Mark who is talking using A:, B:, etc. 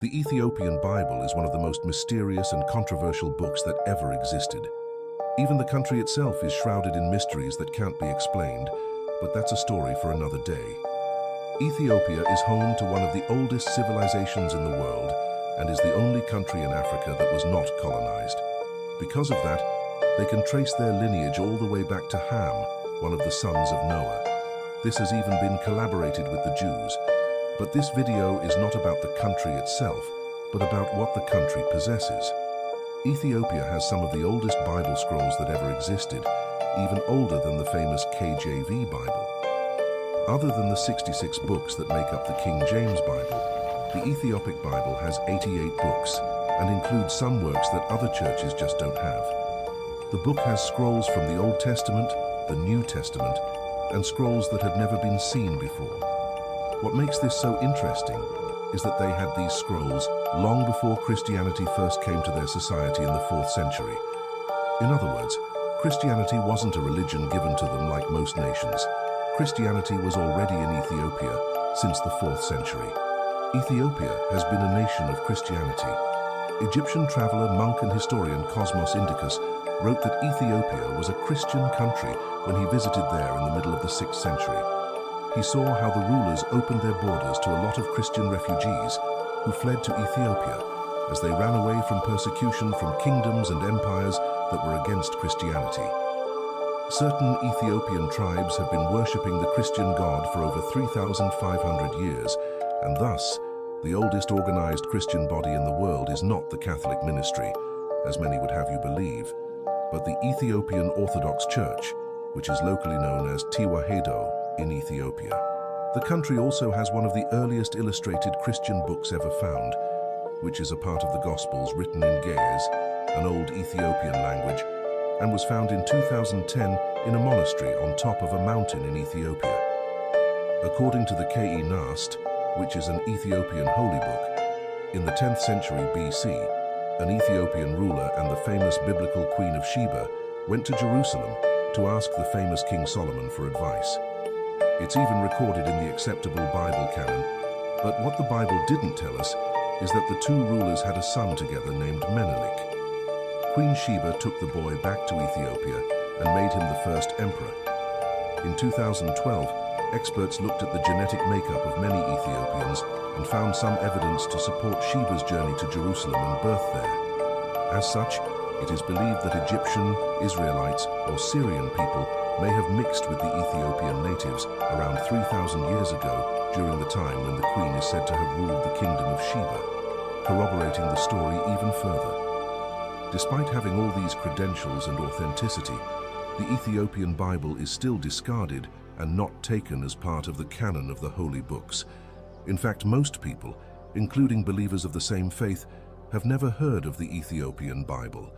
A: The Ethiopian Bible is one of the most mysterious and controversial books that ever existed. Even the country itself is shrouded in mysteries that can't be explained, but that's a story for another day. Ethiopia is home to one of the oldest civilizations in the world and is the only country in Africa that was not colonized. Because of that, they can trace their lineage all the way back to Ham, one of the sons of Noah. This has even been collaborated with the Jews. But this video is not about the country itself, but about what the country possesses. Ethiopia has some of the oldest Bible scrolls that ever existed, even older than the famous KJV Bible. Other than the 66 books that make up the King James Bible, the Ethiopic Bible has 88 books and includes some works that other churches just don't have. The book has scrolls from the Old Testament, the New Testament, and scrolls that had never been seen before. What makes this so interesting is that they had these scrolls long before Christianity first came to their society in the 4th century. In other words, Christianity wasn't a religion given to them like most nations. Christianity was already in Ethiopia since the 4th century. Ethiopia has been a nation of Christianity. Egyptian traveler, monk and historian Cosmos Indicus wrote that Ethiopia was a Christian country when he visited there in the middle of the 6th century. He saw how the rulers opened their borders to a lot of Christian refugees who fled to Ethiopia as they ran away from persecution from kingdoms and empires that were against Christianity. Certain Ethiopian tribes have been worshipping the Christian God for over 3,500 years, and thus, the oldest organized Christian body in the world is not the Catholic ministry, as many would have you believe, but the Ethiopian Orthodox Church, which is locally known as Tewahedo in Ethiopia. The country also has one of the earliest illustrated Christian books ever found, which is a part of the Gospels written in Ge'ez, an old Ethiopian language, and was found in 2010 in a monastery on top of a mountain in Ethiopia. According to the Ke Nast, which is an Ethiopian holy book, in the 10th century BC, an Ethiopian ruler and the famous biblical Queen of Sheba went to Jerusalem to ask the famous King Solomon for advice. It's even recorded in the acceptable Bible canon, but what the Bible didn't tell us is that the two rulers had a son together named Menelik. Queen Sheba took the boy back to Ethiopia and made him the first emperor. In 2012, experts looked at the genetic makeup of many Ethiopians and found some evidence to support Sheba's journey to Jerusalem and birth there. As such, it is believed that Egyptian, Israelites, or Syrian people may have mixed with the Ethiopian natives around 3,000 years ago during the time when the queen is said to have ruled the kingdom of Sheba, corroborating the story even further. Despite having all these credentials and authenticity, the Ethiopian Bible is still discarded and not taken as part of the canon of the holy books. In fact, most people, including believers of the same faith, have never heard of the Ethiopian Bible,